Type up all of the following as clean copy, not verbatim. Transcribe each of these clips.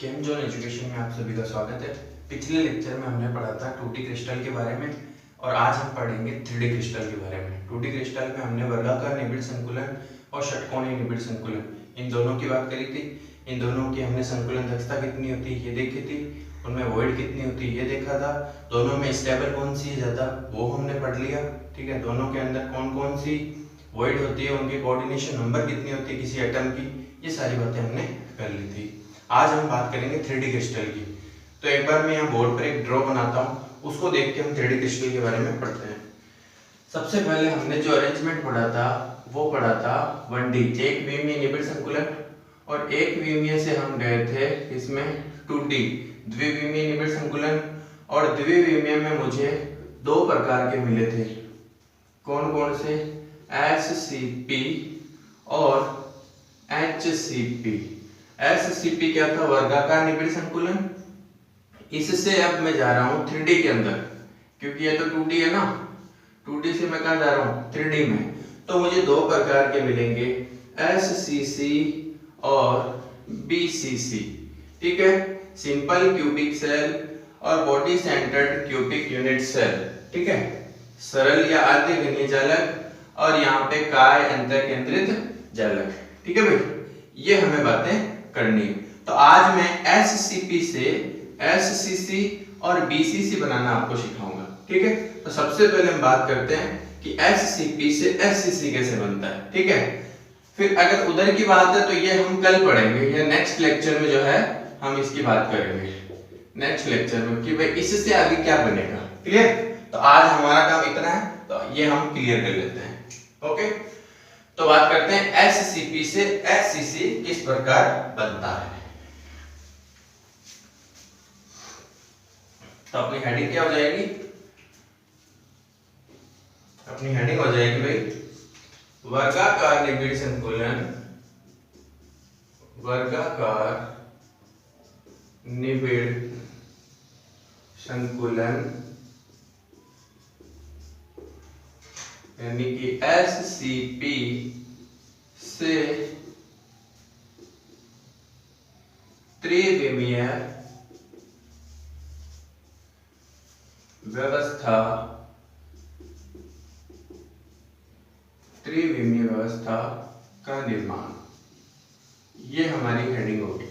केमजोन education में आप सभी का स्वागत है। पिछले लेक्चर में हमने पढ़ा था 2D क्रिस्टल के बारे में और आज हम पढ़ेंगे 3D क्रिस्टल के बारे में। 2D क्रिस्टल में हमने वर्गाकार निबिड़ संकुलन और षटकोणीय निबिड़ संकुलन इन दोनों की बात करी थी। इन दोनों की हमने संकुलन दक्षता कितनी होती है ये देखी थी, उनमें वॉइड कितनी होती है ये देखा था, दोनों में स्टेबल कौन सी है ज़्यादा वो हमने पढ़ लिया। ठीक है, दोनों के अंदर कौन कौन सी वॉइड होती है, उनकी कोऑर्डिनेशन नंबर कितनी होती है किसी एटम की, ये सारी बातें हमने कर ली थी। आज हम बात करेंगे 3D क्रिस्टल की। तो एक बार मैं यहाँ बोर्ड पर एक ड्रॉ बनाता हूँ, उसको देख के हम 3D क्रिस्टल के बारे में पढ़ते हैं। सबसे पहले हमने जो अरेंजमेंट पढ़ा था वो पढ़ा था 1D, एक विमीय निबिड़ संकुलन, और एक विमीय से हम गए थे इसमें 2D द्विविमीय निबिड़ संकुलन। और द्विविमीय में मुझे दो प्रकार के मिले थे, कौन कौन से, SCP और HCP। SCP क्या था, वर्गाकार निबिड़ संकुलन। इससे अब मैं जा रहा हूँ 3D के अंदर, क्योंकि ये तो 2D है ना, 2D से मैं कहाँ जा रहा हूँ 3D में। तो मुझे दो प्रकार के मिलेंगे, SCC और BCC। ठीक है, सिंपल क्यूबिक सेल और body centred cubic unit cell. ठीक है, सरल या आद्य घनीय जालक और यहाँ पे काय अंतर केंद्रित जालक। ठीक है भाई, ये हमें बातें करनी है। तो आज मैं SCP से SCC और BCC बनाना आपको सिखाऊंगा। ठीक है, तो सबसे पहले हम बात करते हैं कि SCP से SCC कैसे बनता है। ठीक है, फिर अगर उधर की बात है तो ये हम कल पढ़ेंगे, या नेक्स्ट लेक्चर में जो है हम इसकी बात करेंगे नेक्स्ट लेक्चर में कि भाई इससे आगे क्या बनेगा। क्लियर? तो आज हमारा काम इतना है, तो ये हम क्लियर कर लेते हैं। ओके, तो बात करते हैं SCP से SCC किस प्रकार बनता है। तो अपनी हेडिंग क्या हो जाएगी, अपनी हेडिंग हो जाएगी भाई वर्गाकार निबिड़ संकुलन, वर्गाकार निबिड़ संकुलन, यानी कि SCP से त्रिविमीय व्यवस्था, त्रिविमीय व्यवस्था का निर्माण, ये हमारी हेडिंग होगी।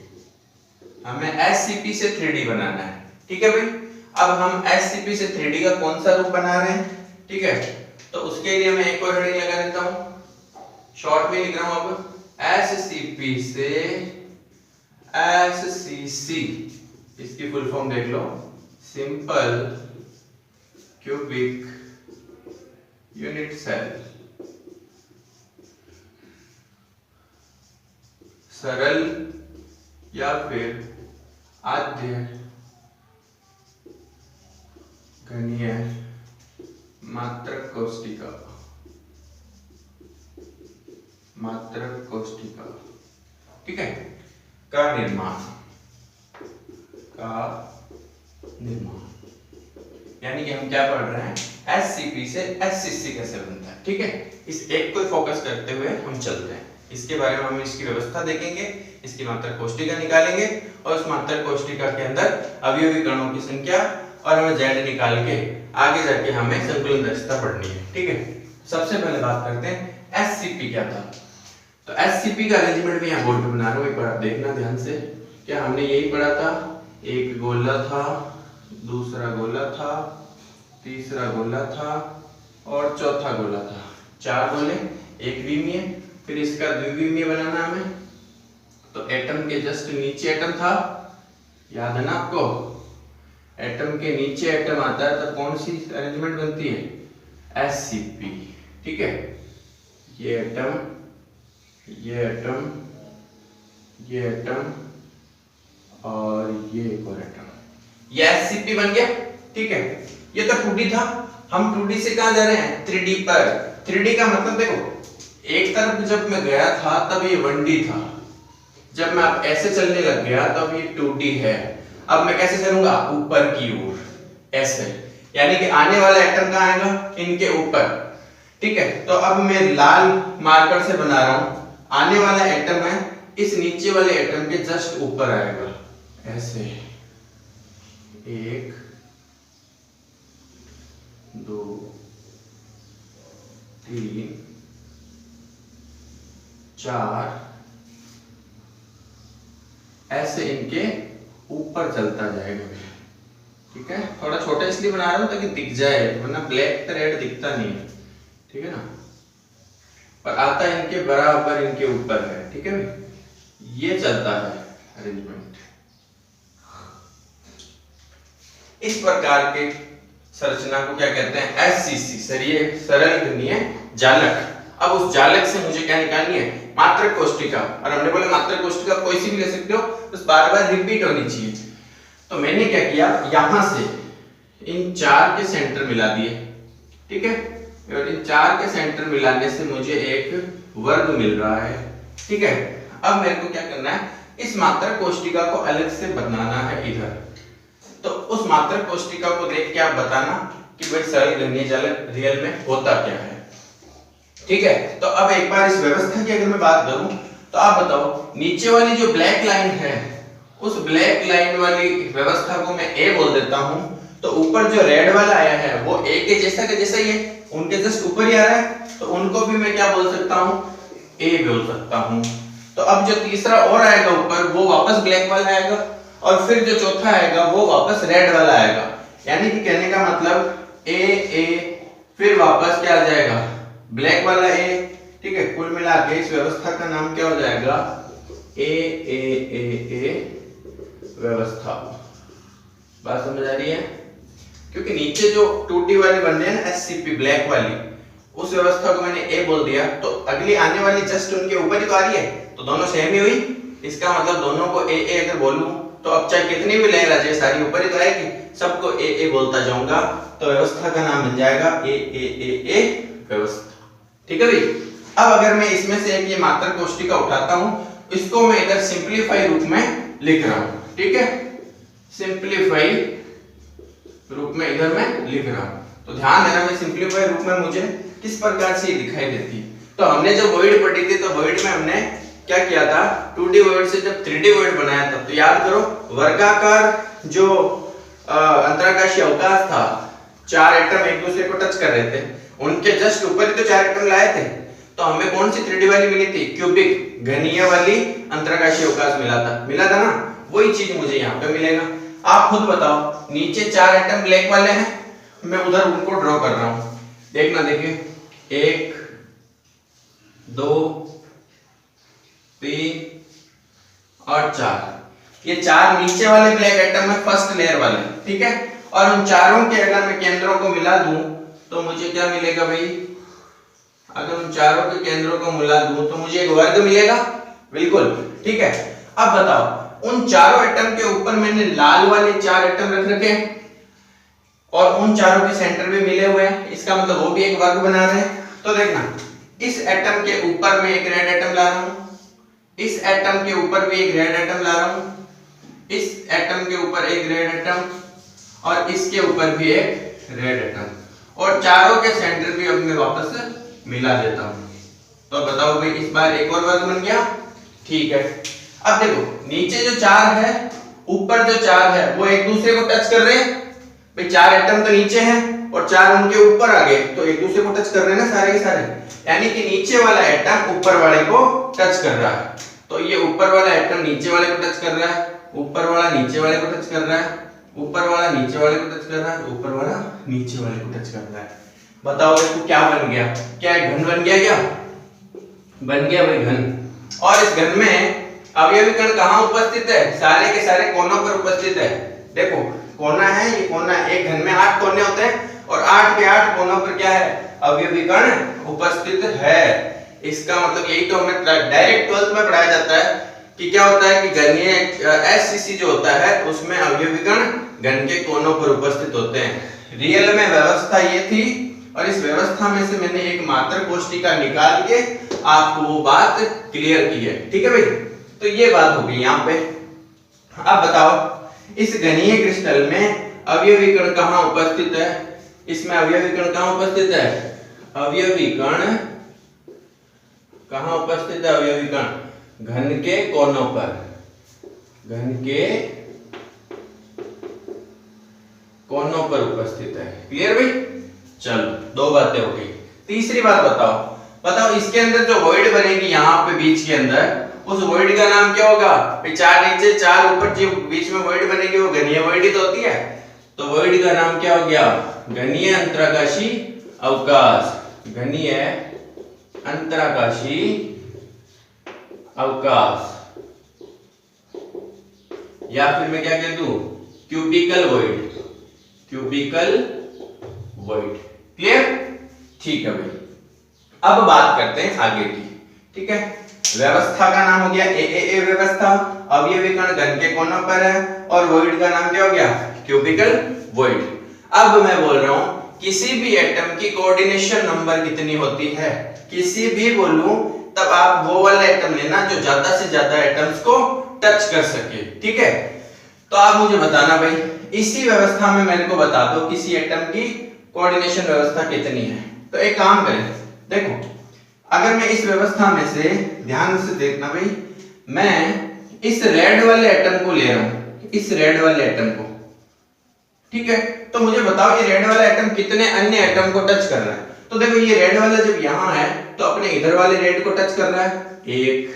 हमें SCP से 3D बनाना है। ठीक है भाई, अब हम SCP से 3D का कौन सा रूप बना रहे हैं। ठीक है, तो उसके लिए मैं एक और हेडिंग लगा देता हूं, शॉर्ट में लिख रहा हूं अब SCP से SCC। इसकी फुल फॉर्म देख लो, सिंपल क्यूबिक यूनिट सेल, सरल या फिर आद्य घनीय मात्रक कोष्ठिका, मात्रक कोष्ठिका। ठीक है, का निर्माण, का निर्माण, यानी कि हम क्या पढ़ रहे हैं SCP से SCC कैसे बनता है। ठीक है, इस एक को फोकस करते हुए हम चलते हैं, इसके बारे में हम इसकी व्यवस्था देखेंगे, इसकी मात्रक कोष्ठिका निकालेंगे और उस मात्रक कोष्ठिका के अंदर अवयवी कणों की संख्या और हमें Z निकाल के आगे जाके हमें संकुलन दक्षता पढ़नी है। ठीक है, सबसे पहले बात करते हैं SCP क्या था। तो SCP का अरेंजमेंट भी यहाँ बोर्ड पे बना रहा हूँ, एक बार देखना ध्यान से। क्या हमने यही पढ़ा था, एक गोला था, दूसरा गोला था, तीसरा गोला था और चौथा गोला था, चार गोले, एक विमीय। फिर इसका द्विविमीय बनाना हमें, तो एटम के जस्ट नीचे एटम था, याद है ना आपको, एटम के नीचे एटम आता है तो कौन सी अरेंजमेंट बनती है SCP। ठीक है, ये एटम, ये एटम, ये एटम और ये एक और एटम, ये SCP बन गया। ठीक है, ये तो 2D था, हम 2D से कहां जा रहे हैं 3D पर। 3D का मतलब देखो, एक तरफ जब मैं गया था तब ये 1D था, जब मैं अब ऐसे चलने लग गया तब ये 2D है। अब मैं कैसे चलूंगा, ऊपर की ओर ऐसे, यानी कि आने वाला एटम कहां आएगा, इनके ऊपर। ठीक है, तो अब मैं लाल मार्कर से बना रहा हूं, आने वाला एटम है इस नीचे वाले एटम के जस्ट ऊपर आएगा, ऐसे 1 2 3 4 ऐसे इनके ऊपर चलता जाएगा। ठीक है, थोड़ा छोटा इसलिए बना रहा हूं ताकि दिख जाए, वरना ब्लैक थ्रेड दिखता नहीं है। ठीक है ना, पर आता इनके बराबर इनके ऊपर है। ठीक है भाई, ये चलता है अरेंजमेंट। इस प्रकार के संरचना को क्या कहते हैं? एससीसी, सरल घनीय जालक। अब उस जालक से मुझे क्या निकालनी है? मात्रक कोष्टिका। और हमने बोला मात्रक कोष्टिका कोई सी भी ले सकते हो, बस बार बार रिपीट होनी चाहिए। तो मैंने क्या किया, यहां से इन 4 के सेंटर मिला दिए। ठीक है, और इन 4 के सेंटर मिलाने से मुझे एक वर्ग मिल रहा है। ठीक है, अब मेरे को क्या करना है, इस मात्रक कोष्टिका को अलग से बनाना है इधर। तो उस मात्रक कोष्टिका को देख के आप बताना कि भाई सरल घनीय जालक रियल में होता क्या है। ठीक है, तो अब एक बार इस व्यवस्था की अगर मैं बात करूं तो आप बताओ, नीचे वाली जो ब्लैक लाइन है, उस ब्लैक लाइन वाली व्यवस्था को मैं ए बोल देता हूं। तो ऊपर जो रेड वाला आया है वो ए के जैसा का जैसा ही है, उनके जस्ट ऊपर ही आ रहा है, तो उनको भी मैं क्या बोल सकता हूं? ए बोल सकता हूं। तो अब जो तीसरा और आएगा ऊपर, वो वापस ब्लैक वाला आएगा, और फिर जो चौथा आएगा वो वापस रेड वाला आएगा। यानी कि कहने का मतलब ए ए फिर वापस क्या आ जाएगा? ब्लैक वाला ए। ठीक है, कुल मिला के इस व्यवस्था का नाम क्या हो जाएगा? ए ए ए ए व्यवस्था। बात समझ आ रही है? क्योंकि नीचे जो 2D वाली बन रही है ना, एससीपी ब्लैक वाली, उस व्यवस्था को मैंने ए बोल दिया, तो अगली आने वाली जस्ट उनके ऊपर ही तो आ रही है, तो दोनों सेम ही हुई। इसका मतलब दोनों को ए ए अगर बोलूं तो अब चाहे कितनी भी लहर आ जाए, सारी ऊपर ही तो आएगी, सबको ए ए बोलता जाऊंगा, तो व्यवस्था का नाम बन जाएगा ए ए ए ए व्यवस्था। ठीक है भाई, अब अगर मैं इसमें से एक ये मात्रक कोष्टिका उठाता हूं, इसको मैं इधर सिंपलीफाई रूप में लिख रहा हूं। ठीक है, सिंपलीफाई रूप में इधर मैं लिख रहा हूं, तो ध्यान देना मैं सिंपलीफाई रूप में मुझे किस प्रकार से ये दिखाई देती है। तो हमने जब वॉइड पढ़ी थी, तो वॉइड में हमने क्या किया था, 2D वॉइड से जब 3D वॉइड बनाया था, तो याद करो वर्गाकार जो अंतराकाशीय अवकाश था, 4 एटम एक दूसरे को टच कर रहे थे, उनके जस्ट ऊपर ही तो 4 एटम लाए थे। तो हमें कौन सी 3D वाली मिली थी? क्यूबिक घनीय वाली अंतराकाशीय अवकाश मिला था ना, वही चीज मुझे यहाँ पे मिलेगा। आप खुद बताओ, नीचे 4 एटम ब्लैक वाले हैं, मैं उधर उनको ड्रॉ कर रहा हूं। देखना, देखिए 1 2 3 और 4, ये 4 नीचे वाले ब्लैक एटम है, फर्स्ट लेयर वाले। ठीक है, और उन चारों के अगर मैं केंद्रों को मिला दूं तो मुझे क्या मिलेगा भाई? अगर उन चारों के केंद्रों को मिला दूं तो मुझे एक वर्ग मिलेगा। बिल्कुल ठीक है। अब बताओ, उन चारों एटम के ऊपर मैंने लाल वाले 4 एटम रख रखे हैं और उन चारों के सेंटर भी मिले हुए हैं, इसका मतलब वो भी एक वर्ग बना रहे हैं। तो देखना, इस एटम के ऊपर मैं एक रेड एटम ला रहा हूं, इस एटम के ऊपर भी एक रेड एटम ला रहा हूं, इस एटम के ऊपर एक रेड एटम और इसके ऊपर भी एक रेड एटम, और चारों के सेंटर भी अब मैं वापस मिला देता हूं। तो बताओ भाई, इस बार एक और वर्ग बन गया। ठीक है, अब देखो नीचे जो 4 है, ऊपर जो 4 है, वो एक दूसरे को टच कर रहे हैं भाई। 4 एटम तो नीचे हैं और 4 उनके ऊपर आ गए, तो एक दूसरे को टच कर रहे हैं ना सारे के सारे, यानी कि नीचे वाला एटम ऊपर वाले को टच कर रहा है। तो ये ऊपर वाला एटम नीचे वाले को टच कर रहा है, ऊपर वाला नीचे वाले को टच कर रहा है, ऊपर वाला नीचे वाले को टच कर रहा है, ऊपर वाला नीचे वाले को टच कर रहा है। बताओ इसको क्या बन गया? क्या एक घन बन गया? क्या बन गया भाई? घन। और इस घन में अवयवी कण कहां उपस्थित है? सारे के सारे कोनों पर उपस्थित है। देखो कोना है, ये कोना है, एक घन में 8 कोने होते हैं और 8 के 8 कोनों पर क्या है? अवयवी कण उपस्थित है। इसका मतलब यही तो हमें डायरेक्ट 12th में पढ़ाया जाता है कि क्या होता है कि घनीय एससीसी जो होता है उसमें अवयवी कण घन के कोनों पर उपस्थित होते हैं। रियल में व्यवस्था ये थी और इस व्यवस्था में से मैंने एक मात्रक कोष्टिका निकाल के आपको वो बात क्लियर की है। ठीक है भाई, तो ये बात हो गई यहाँ पे। अब बताओ, इस घनीय क्रिस्टल में अवयवी कण कहाँ उपस्थित है? इसमें अवयवी कण कहाँ उपस्थित है? अवयवी कण कहाँ उपस्थित है? अवयवी कण घन के कोनों पर, घन के कोनों पर उपस्थित है। क्लियर भाई? चलो दो बातें हो गई। तीसरी बात बताओ इसके अंदर जो वॉइड बनेगी यहाँ पे बीच के अंदर, उस वॉइड का नाम क्या होगा? भाई चार नीचे चार ऊपर जो बीच में वॉइड बनेगी वो घनीय वॉइड ही तो होती है। तो वॉइड का नाम क्या हो गया? घनीय अंतराकाशी अवकाश। घनीय अंतराकाशी अवकाश, या फिर मैं क्या कह दूं? Cubical void. Cubical void. Clear? ठीक है भाई। अब बात करते हैं आगे की। ठीक है, व्यवस्था का नाम हो गया ए व्यवस्था। अवयवी कण घन के कोनों पर है और वॉइड का नाम क्या हो गया? Cubical void. अब मैं बोल रहा हूं किसी भी एटम की कोऑर्डिनेशन नंबर कितनी होती है? किसी भी बोलूं तब आप वो वाला एटम लेना जो ज्यादा से ज्यादा एटम्स को टच कर सके। ठीक है, तो आप मुझे बताना भाई इसी व्यवस्था में मेरे को बता दो किसी एटम की कोऑर्डिनेशन व्यवस्था कितनी है। तो एक काम करें, देखो अगर मैं इस व्यवस्था में से, ध्यान से देखना भाई, मैं इस रेड वाले एटम को ले रहा हूं, इस रेड वाले एटम को। ठीक है, तो मुझे बताओ ये रेड वाला एटम कितने अन्य एटम को टच कर रहा है? तो देखो ये रेड वाला जब यहां है तो अपने इधर वाले रेड को टच कर रहा है, एक।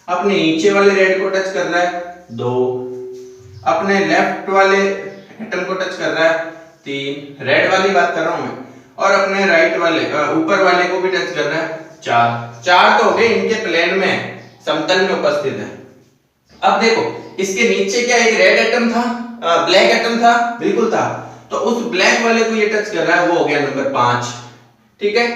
अपने नीचे वाले रेड को टच कर रहा है, दो। अपने लेफ्ट वाले एटम को टच कर रहा है, तीन। रेड वाली बात कर रहा हूं मैं। और अपने राइट वाले ऊपर वाले को भी टच कर रहा है, चार। चार तो हो गए इनके प्लेन में, समतल में उपस्थित है। अब देखो इसके नीचे क्या एक रेड एटम था, ब्लैक एटम था? बिल्कुल था। तो उस ब्लैक वाले को ये टच कर रहा है, वो हो गया नंबर 5। ठीक है,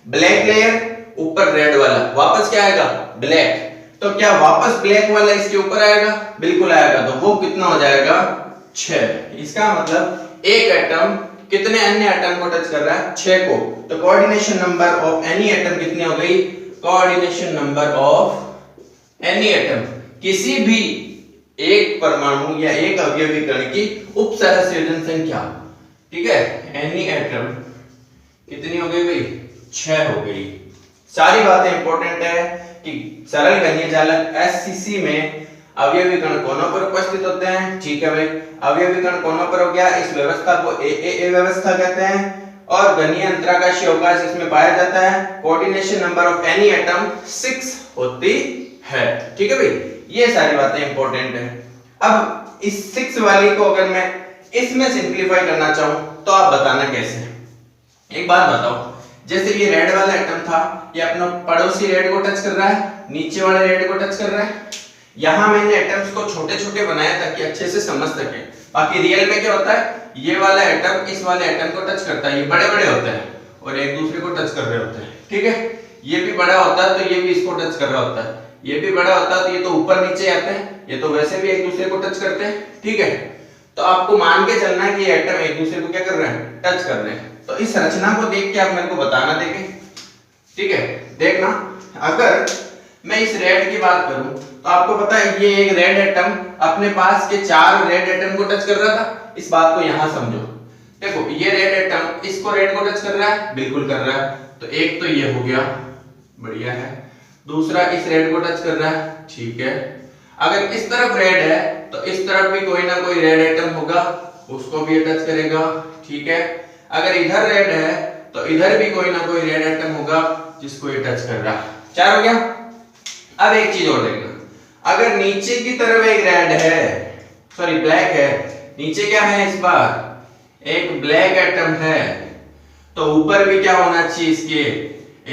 ब्लैक लेयर ऊपर रेड वाला, वापस क्या आएगा? ब्लैक। तो क्या वापस ब्लैक वाला इसके ऊपर आएगा? बिल्कुल आएगा। तो वो कितना हो जाएगा? 6। इसका मतलब एक एटम कितने अन्य एटम को टच कर रहा है? 6 को। तो coordination number of any atom कितनी हो गई? Coordination number of any atom, किसी भी एक परमाणु या एक अवयवी कण की उपसहसंयोजन संख्या। ठीक है, एनी एटम कितनी हो गई भाई? 6 हो गई। सारी बातें इंपॉर्टेंट है कि सरल घनीय जालक एससीसी में अवयवी कण कोनों पर उपस्थित होते हैं। ठीक है भाई, अवयवी कण कोनों पर हो गया। इस व्यवस्था को ए व्यवस्था कहते हैं। और घनीय अंतराकाशीय अवकाश इसमें पाया जाता है। Coordination number of any atom 6 होती है। ठीक है भाई, ये सारी बातें इंपॉर्टेंट है। अब इस 6 वाली को अगर मैं इसमें सिंपलीफाई करना चाहूं तो आप बताना कैसे? एक बात बताओ, जैसे ये रेड वाला एटम था, ये अपना पड़ोसी रेड को टच कर रहा है, नीचे वाले रेड को टच कर रहा है। यहां मैंने एटम्स को छोटे छोटे बनाया ताकि अच्छे से समझ सके। बाकी रियल में क्या होता है, ये वाला एटम इस वाले एटम को टच करता है, ये बड़े बड़े होते हैं और एक दूसरे को टच कर रहे होते हैं। ठीक है, ये भी बड़ा होता है तो ये भी इसको टच कर रहा होता है, ये भी बड़ा होता है तो ये तो ऊपर नीचे आते हैं, ये तो वैसे भी एक दूसरे को टच करते हैं। ठीक है, तो आपको मान के चलना है कि ये एटम एक दूसरे को क्या कर रहे हैं? टच कर रहे हैं। तो इस रचना को देख के आप मेरे को बताना देखें। ठीक है, देखना अगर मैं इस रेड की बात करूं तो आपको पता है ये एक रेड एटम अपने पास के 4 रेड एटम को टच कर रहा था। इस बात को यहां समझो। देखो ये रेड एटम इसको रेड को टच कर रहा है, बिल्कुल कर रहा है। तो एक तो ये हो गया, बढ़िया है। दूसरा इस रेड को टच कर रहा है, ठीक है। अगर इस तरफ रेड है तो इस तरफ भी कोई ना कोई रेड एटम होगा, उसको भी टच करेगा, ठीक है। अगर इधर रेड है तो इधर भी कोई ना कोई रेड एटम होगा जिसको ये टच कर रहा है। 4 हो गया। अब एक चीज और देखना, अगर नीचे की तरफ एक रेड है, सॉरी ब्लैक है, नीचे क्या है इस बार? एक ब्लैक एटम है, तो ऊपर भी क्या होना चाहिए इसके?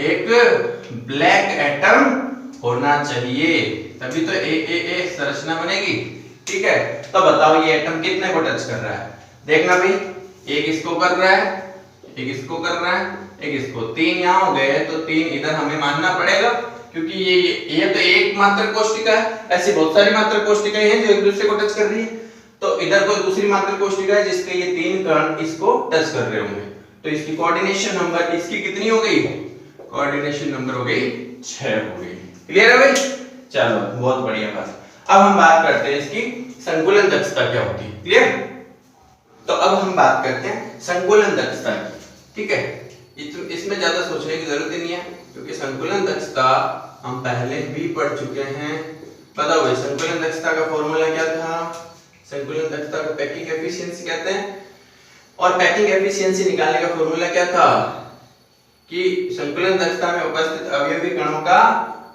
एक ब्लैक एटम होना चाहिए, तभी तो ए संरचना बनेगी। ठीक है, तो बताओ ये एटम कितने को टच कर रहा है? देखना भाई, एक इसको कर रहा है, एक इसको कर रहा है, एक इसको। 3 यहां हो गए तो 3 इधर हमें मानना पड़ेगा, क्योंकि ये तो एक मात्र कोशिका है। ऐसी बहुत सारी मात्र कोशिकाएं हैं जो एक दूसरे को टच कर रही है। तो इधर कोई दूसरी मात्र कोशिका है जिसके ये 3 कण इसको टच कर रहे होंगे। तो इसकी कोऑर्डिनेशन नंबर इसकी कितनी हो गई? कोऑर्डिनेशन नंबर हो गई 6 हो गई। क्लियर है भाई? चलो बहुत बढ़िया बात। अब हम बात करते हैं इसकी संकुलन दक्षता क्या होती है। क्लियर? तो अब हम बात करते हैं संकुलन दक्षता की। ठीक है, इसमें ज्यादा सोचने की जरूरत ही नहीं है, क्योंकि संकुलन दक्षता हम पहले भी पढ़ चुके हैं। बताओ भाई, संकुलन दक्षता का फॉर्मूला क्या था? संकुलन दक्षता को पैकिंग एफिशिएंसी कहते हैं। और पैकिंग एफिशिएंसी निकालने का फॉर्मूला क्या था कि संकुलन दक्षता में उपस्थित अवयवी कणों का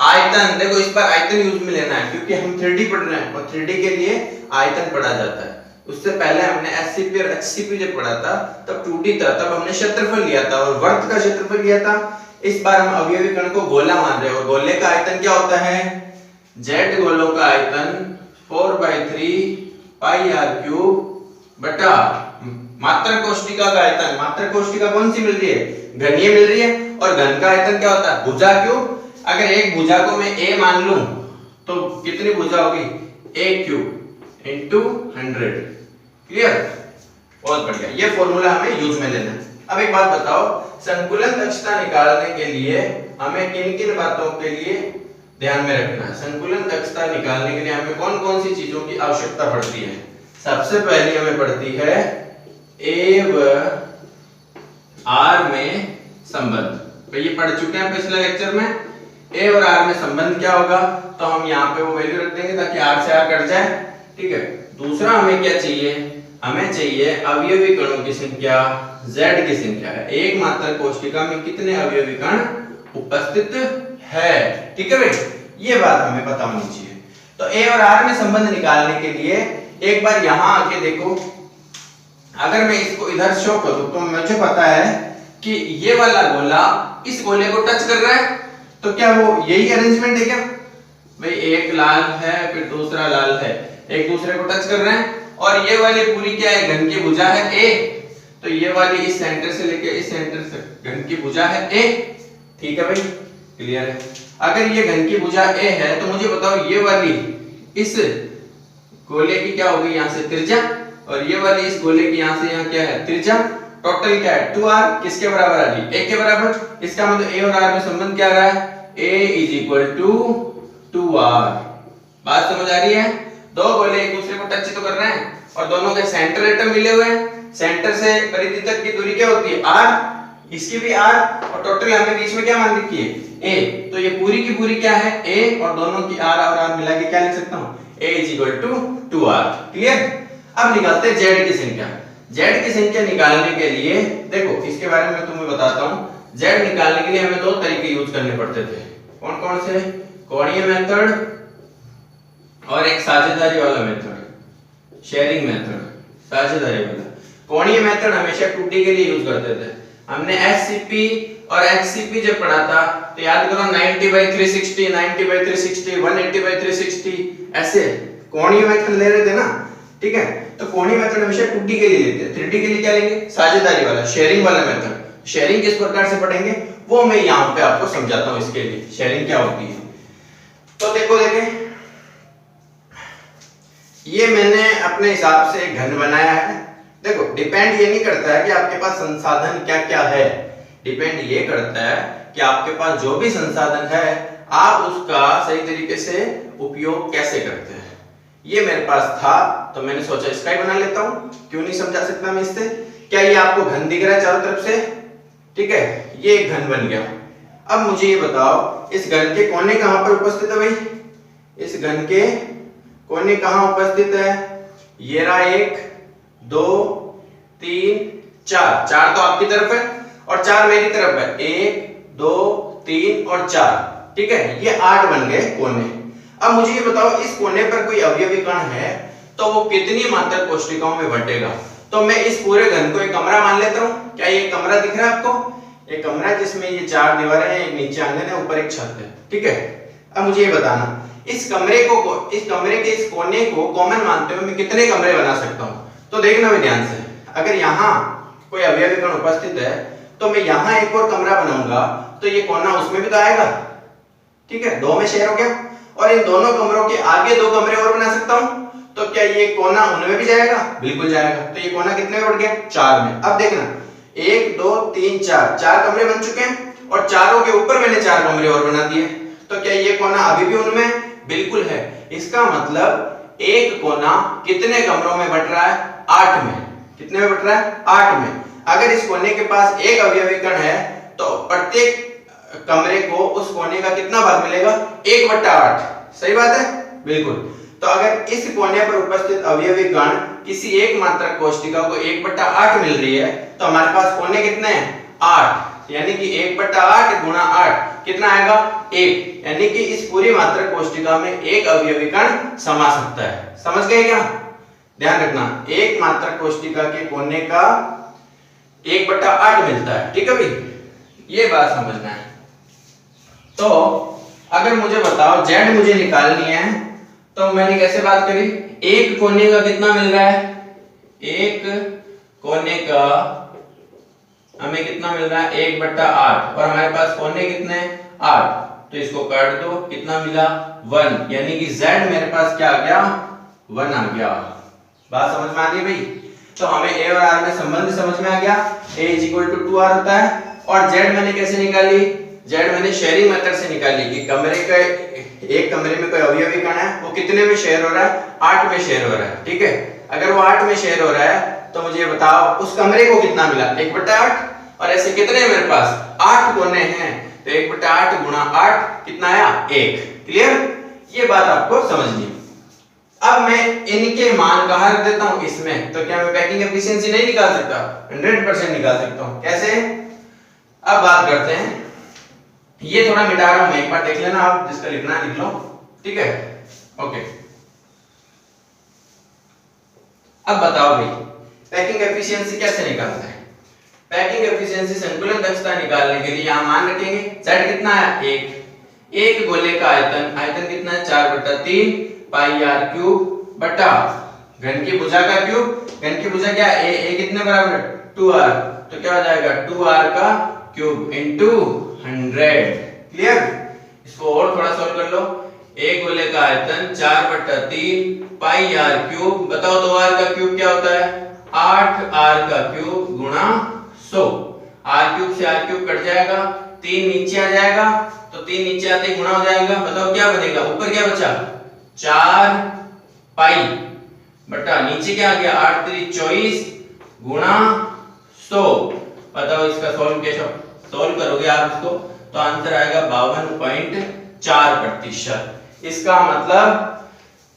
आयतन, देखो इस बार आयतन यूज में लेना है क्योंकि हम 3D पढ़ रहे हैं और 3D के लिए आयतन पढ़ा जाता है। उससे पहले हमने एससीपी और एचसीपी जब पढ़ा था तब 2D था, तब हमने क्षेत्रफल लिया था और वर्त का क्षेत्रफल लिया था। इस बार हम अवयवी कण को गोला मान रहे हैं और गोले का आयतन क्या होता है, जेड गोलों का आयतन 4/3 पाई r क्यूब बटा मात्रक कोष्टिका का आयतन, मात्रक कोष्टिका कौन सी मिल रही है, घनीय मिल रही है, और घन का आयतन क्या होता है, भुजा क्यूब। अगर एक भुजा को मैं a मान लूं तो कितनी भुजा होगी, a क्यूब इनटू 100। क्लियर, बहुत बढ़िया, ये फॉर्मूला हमें यूज में लेना है। अब एक बात बताओ, संकुलन दक्षता निकालने के लिए हमें किन किन बातों के लिए ध्यान में रखना है। संकुलन दक्षता निकालने के लिए हमें कौन कौन सी चीजों की आवश्यकता पड़ती है। सबसे पहली हमें पड़ती है ए व आर में संबंध, तो ये पढ़ चुके हैं पिछले लेक्चर में। ए और आर में संबंध क्या होगा, तो हम यहाँ पे वो वैल्यू रख देंगे ताकि आर से आर कट जाए। ठीक है, दूसरा हमें क्या चाहिए, हमें चाहिए अवयवी कणों की संख्या, z की संख्या है, एक मात्रक कोशिका में कितने अवयवी कण उपस्थित है। ठीक है भाई, ये बात हमें पता होनी चाहिए। तो ए और आर में संबंध निकालने के लिए एक बार यहां आके देखो, अगर मैं इसको इधर शो करूं तो मुझे पता है कि ये वाला गोला इस गोले को टच कर रहा है, तो क्या वो यही अरेंजमेंट है क्या भाई, एक लाल है फिर दूसरा लाल है, एक दूसरे को टच कर रहे हैं, और ये वाली पूरी क्या है, घन की भुजा है a, तो ये वाली इस सेंटर से लेके इस सेंटर से घन की भुजा है a। ठीक है भाई, क्लियर है। अगर ये घन की भुजा a है तो मुझे बताओ ये वाली इस गोले की क्या होगी, यहाँ से त्रिज्या, और ये वाली इस गोले की यहाँ से यहाँ क्या है, त्रिज्या। टोटल क्या है 2r, किसके बराबर आ रही है, 1 के बराबर। इसका मतलब a और r में संबंध क्या आ रहा है, a = 2r। बात समझ आ रही है, दो गोले एक दूसरे को टच तो कर रहे हैं और दोनों के सेंटर एटम मिले हुए हैं, सेंटर से परिधि तक की दूरी क्या होती है r, इसकी भी r, और टोटल हमें बीच में क्या मान रखी है a, तो ये पूरी की पूरी क्या है a, और दोनों की r और r मिला के क्या लिख सकता हूं, a = 2r। क्लियर। अब निकालते हैं z की संख्या। z की संख्या निकालने के लिए देखो, इसके बारे में तुम्हें बताता हूं। z निकालने के लिए हमें दो तरीके यूज करने पड़ते थे, कौन कौन से, कोणीय मेथड और एक साझेदारी वाला मेथड, शेयरिंग मेथड, साझेदारी वाला। कोणीय मेथड हमेशा 2D के लिए यूज करते थे। हमने एससीपी और एचसीपी जब पढ़ा था तो याद करो 90/360, 90/360, 180/360, ऐसे कोणीय मेथड ले रहे थे ना। ठीक है, तो कोणीय मेथड हमेशा 2D के लिए लेते हैं, 3D के लिए क्या लेंगे, साझेदारी वाला, शेयरिंग वाला मेथड। शेयरिंग किस प्रकार से पढ़ेंगे वो मैं यहाँ पे आपको समझाता हूँ। इसके लिए शेयरिंग क्या होती है, तो देखो देखें, ये मैंने अपने हिसाब से एक घन बनाया है। देखो, डिपेंड ये नहीं करता है कि आपके पास संसाधन क्या क्या है, डिपेंड ये करता है कि आपके पास जो भी संसाधन है आप उसका सही तरीके से उपयोग कैसे करते हैं। ये मेरे पास था तो मैंने सोचा इसका ही बना लेता हूं, क्यों नहीं समझा सकता मैं इससे। क्या ये आपको घन दिख रहा है चारों तरफ से, ठीक है, ये एक घन बन गया। अब मुझे ये बताओ, इस घन के कोने कहां पर उपस्थित है भाई, इस घन के कोने कहां उपस्थित है, ये रहा 1 2 3 4, 4 तो आपकी तरफ है और 4 मेरी तरफ है, 1 2 3 और 4। ठीक है, ये 8 बन गए कोने। अब मुझे ये बताओ, इस कोने पर कोई अवयवी कण है तो वो कितनी मात्रक कोशिकाओं में बंटेगा। तो मैं इस पूरे घन को एक कमरा मान लेता हूं। क्या ये कमरा दिख रहा है आपको, एक कमरा जिसमें ये 4 दीवारें हैं, एक नीचे आंगन है, ऊपर एक छत है। ठीक है, अब मुझे ये बताना, इस कमरे के इस कोने को कॉमन मानते हुए मैं कितने कमरे बना सकता हूं। तो देखना भी ध्यान से, अगर यहां कोई अवयवी कण उपस्थित है तो मैं यहां एक और कमरा बनाऊंगा तो ये कोना उसमें भी तो आएगा। ठीक है, 2 में शेयर हो गया, और इन दोनों कमरों के आगे 2 कमरे और बना सकता हूं, तो क्या ये कोना उनमें भी जाएगा, बिल्कुल जाएगा। तो ये कोना कितने में बढ़ गया, 4 में। अब देखना, 1 2 3 4, 4 कमरे बन चुके हैं और चारों के ऊपर मैंने 4 कमरे और बना दिए। तो क्या ये कोना अभी भी उनमें, बिल्कुल है। इसका मतलब एक कोना कितने कमरों में बट रहा है, 8 में। कितने में बट रहा है, 8 में। अगर इस कोने के पास एक अवयवी कण है तो प्रत्येक कमरे को उस कोने का कितना भाग मिलेगा, 1/8। सही बात है, बिल्कुल। तो अगर इस कोने पर उपस्थित अवयवी कण किसी एक मात्रक कोशिका को 1/8 मिल रही है तो हमारे पास कोने कितने हैं 8, यानी कि 1/8 गुणा 8 कितना आएगा 1, यानी कि इस पूरी मात्रक कोशिका में एक अवयवी कण समा सकता है। समझ गए क्या? ध्यान रखना, एक मात्रक कोशिका के कोने का 1/8 मिलता है। ठीक है भाई, ये बात समझना है। तो अगर मुझे बताओ z मुझे निकालनी है तो मैंने कैसे बात करी, एक कोने का कितना मिल रहा है, एक कोने का हमें कितना मिल रहा है 1/8 और हमारे पास कोने कितने 8, तो इसको काट दो, कितना मिला 1, यानी कि z मेरे पास क्या आ गया 1 आ गया। बात समझ में आ गई भाई? तो हमें a और r में संबंध समझ में आ गया, a = 2r होता है। और z मैंने कैसे निकाली, z मैंने शेयरिंग मेथड से निकाली कि कमरे का एक कमरे में कोई अवयवी कण है वो कितने में शेयर हो रहा है 8 में शेयर हो रहा है। ठीक है, अगर वो 8 में शेयर हो रहा है तो मुझे बताओ उस कमरे को कितना मिला 1/8, और ऐसे कितने हैं मेरे पास 8 कोने हैं तो 1/8 गुणा 8 कितना आया 1। क्लियर? ये बात आपको समझनी है। अब मैं इनके मान कहां रख देता हूं इसमें, तो क्या मैं पैकिंग एफिशिएंसी नहीं निकाल सकता? 100% निकाल सकता हूं। कैसे? अब बात करते हैं, ये थोड़ा मिटा रहा हूं मैं, एक बार देख लेना, आप जिसका लिखना है लिख लो। ठीक है, ओके। अब बताओ भाई पैकिंग एफिशिएंसी कैसे निकालते हैं? पैकिंग एफिशिएंसी संकुलन दक्षता निकालने के लिए यहां मान रखेंगे z कितना है 1, एक गोले का आयतन, आयतन कितना है 4/3 पाई r क्यूब बटा घन की भुजा का क्यूब, घन की भुजा क्या है a कितने बराबर है 2r, तो क्या हो जाएगा 2r का क्यूब इनटू 100। क्लियर? इसको और थोड़ा सॉल्व कर लो, एक गोले का आयतन 4/3 पाई r क्यूब, बताओ 2r का क्यूब क्या होता है 8r का क्यूब गुणा 100, r क्यूब से r क्यूब कट जाएगा, 3 नीचे आ जाएगा, तो 3 नीचे आते ही गुणा हो जाएगा, बताओ क्या बनेगा, ऊपर क्या बचा 4 पाई बटा नीचे क्या आ गया 8 3 24 गुणा 100। बताओ इसका सॉल्व कैसे सॉल्व करोगे आप इसको, तो आंसर आएगा 52.4%। इसका मतलब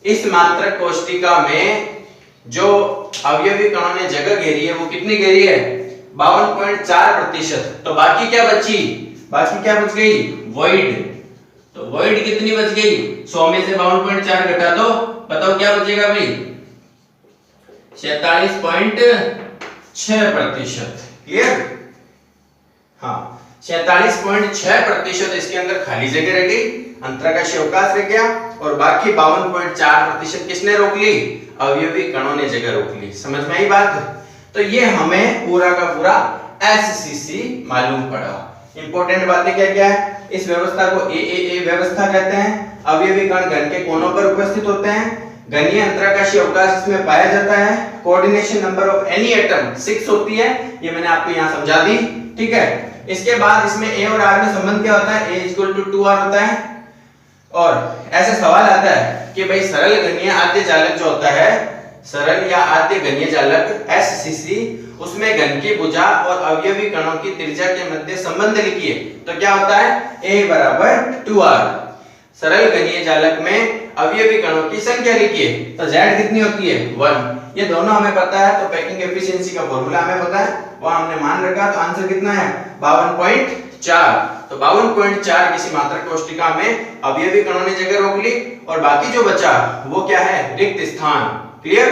इस मात्रक कोशिका में जो अवयवी कणों ने जगह घेरी है वो कितनी घेरी है 52.4%। तो बाकी क्या बची, बाकी क्या बच गई वॉइड, तो वॉइड कितनी बच गई 100 में से 52.4 घटा दो, बताओ क्या बचेगा भाई 46.6%। क्लियर? हाँ, 46.6% इसके अंदर खाली जगह रह गई, अंतराकाशीय अवकाश रह गया, और बाकी 52.4% किसने रोक ली अवयवी कणों ने जगह रोक ली। समझ में आई बात? तो ये हमें पूरा का पूरा एससीसी मालूम पड़ा। इंपॉर्टेंट बातें क्या क्या है, इस व्यवस्था को ए व्यवस्था कहते हैं, अवयवी कण घन के कोनों पर उपस्थित होते हैं, घनीय अंतराकाशीय अवकाश इसमें पाया जाता है, coordination number of any atom 6 होती है, ये मैंने आपको यहां समझा दी। ठीक है, इसके बाद इसमें a और r में संबंध क्या होता है, a = 2r होता है, और ऐसा सवाल आता है कि भाई सरल घनीय आद्य जालक जो होता है, सरल या आद्य घनीय जालक एससीसी, उसमें घन की भुजा और अवयवी कणों की त्रिज्या के मध्य संबंध लिखिए, तो क्या होता है a = 2r। सरल घनीय जालक में अवयवी कणों की संख्या लिखिए, तो z कितनी होती है 1। ये दोनों हमें पता है, तो पैकिंग एफिशिएंसी का फॉर्मूला हमें पता है, वो हमने मान रखा, तो आंसर कितना है 52.4। तो 52.4 किसी मात्रक कोशिका में अवयवी कणों ने जगह रोक ली, और बाकी जो बचा वो क्या है रिक्त स्थान। क्लियर?